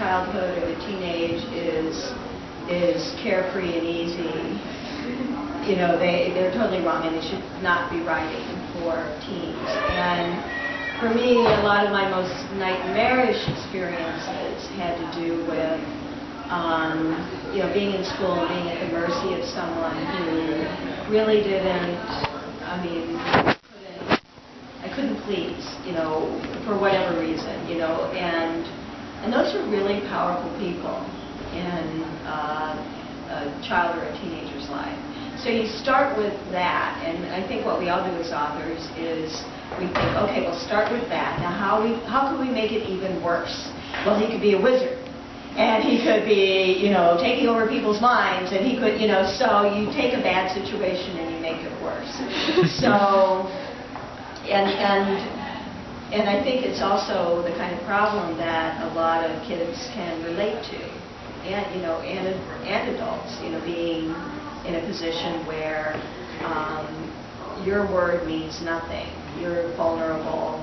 childhood or the teenage is carefree and easy, you know, they're totally wrong, and they should not be writing for teens. And for me, a lot of my most nightmarish experiences had to do with, you know, being in school and being at the mercy of someone who really didn't, I couldn't please, you know, for whatever reason, you know, and those are really powerful people in a child or a teenager's life. So you start with that, and I think what we all do as authors is we think, okay, we'll start with that. Now how can we make it even worse? Well, he could be a wizard, and he could be, you know, taking over people's minds, and he could, you know, so you take a bad situation and you make it worse. So, and I think it's also the kind of problem that a lot of kids can relate to, and, you know, and adults, you know, being in a position where your word means nothing. You're vulnerable.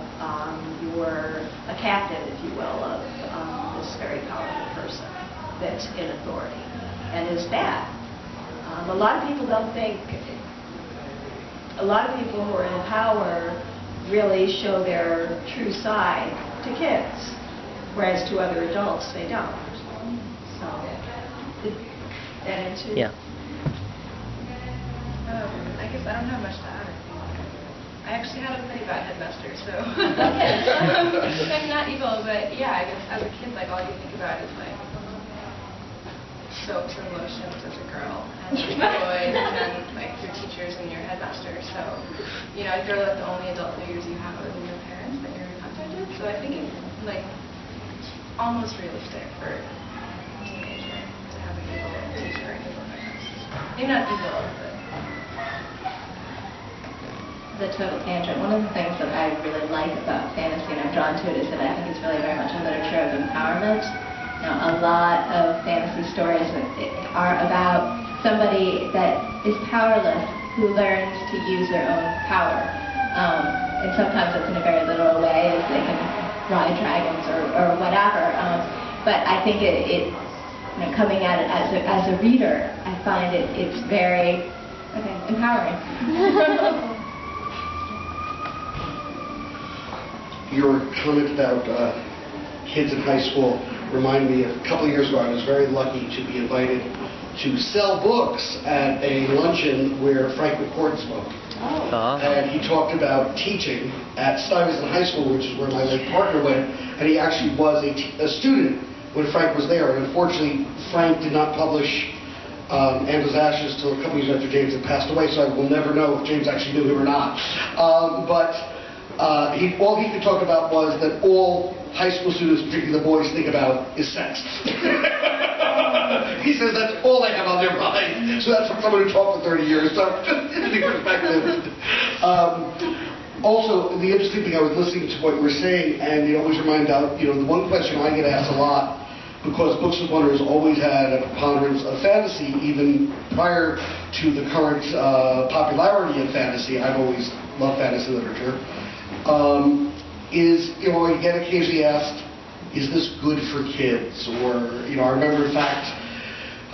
You're a captive, if you will, of this very powerful person that's in authority and is bad. A lot of people don't think, a lot of people who are in power really show their true side to kids, whereas to other adults they don't. So, did that answer? Yeah. I guess I don't have much to add. I actually had a pretty bad headmaster, so I'm not evil, but yeah, I guess as a kid, like all you think about is like soaps and lotions as a girl, and toys, and like your teachers and your headmaster. So, you know, I feel like the only adult figures you have are your parents that you're in contact with. So I think it's like almost realistic for a teenager to have an evil teacher or an evil headmaster. Maybe not evil, but. The total tangent. One of the things that I really like about fantasy, and I'm drawn to it, is that I think it's really very much a literature of empowerment. Now, a lot of fantasy stories are about somebody that is powerless who learns to use their own power. And sometimes it's in a very literal way, as they can ride dragons or whatever. But I think it you know, coming at it as a reader, I find it's very empowering. Your comment about kids in high school reminded me of a couple of years ago. I was very lucky to be invited to sell books at a luncheon where Frank McCourt spoke. Oh. And he talked about teaching at Stuyvesant High School, which is where my late partner went, and he actually was a student when Frank was there. And unfortunately, Frank did not publish Angela's Ashes till a couple years after James had passed away, so I will never know if James actually knew him or not. All he could talk about was that all high school students, particularly the boys, think about is sex. He says that's all they have on their mind. So that's from someone who taught for 30 years. So just interesting perspective. Also, the interesting thing, I was listening to what you were saying, and you always remind out, you know, the one question I get asked a lot, because Books with Wonder has always had a preponderance of fantasy, even prior to the current popularity of fantasy. I've always loved fantasy literature. Is, you know, I get occasionally asked, is this good for kids? Or, you know, I remember, in fact,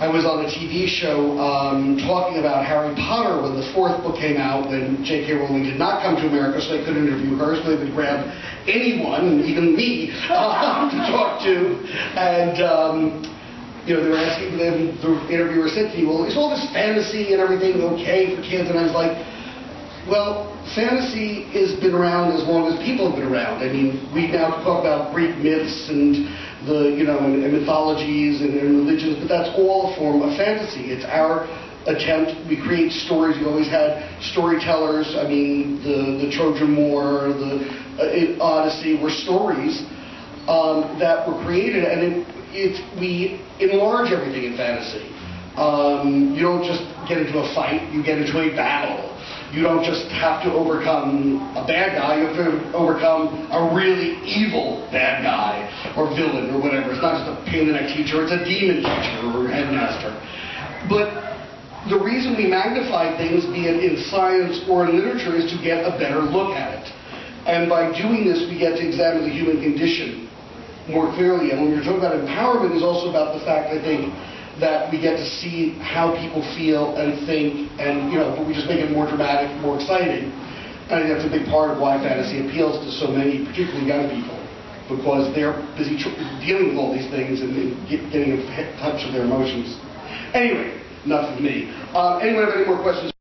I was on a TV show talking about Harry Potter when the fourth book came out, when J.K. Rowling did not come to America, so they couldn't interview her, so they would grab anyone, even me, to talk to. And, you know, they were asking them, the interviewer said to me, well, is all this fantasy and everything okay for kids? And I was like, well, fantasy has been around as long as people have been around. I mean, we now talk about Greek myths and the, you know, and mythologies and religions, but that's all a form of fantasy. It's our attempt. We create stories. We always had storytellers. I mean, the Trojan War, the Odyssey were stories that were created, and we enlarge everything in fantasy. You don't just get into a fight. You get into a battle. You don't just have to overcome a bad guy, you have to overcome a really evil bad guy or villain or whatever. It's not just a pain-in-the-neck teacher, it's a demon teacher or headmaster. But the reason we magnify things, be it in science or in literature, is to get a better look at it. And by doing this, we get to examine the human condition more clearly. And when you're talking about empowerment, is also about the fact, I think, that we get to see how people feel and think, and but we just make it more dramatic, more exciting. I think that's a big part of why fantasy appeals to so many, particularly young people, because they're busy dealing with all these things and getting in touch with their emotions. Anyway, enough of me. Anyone have any more questions?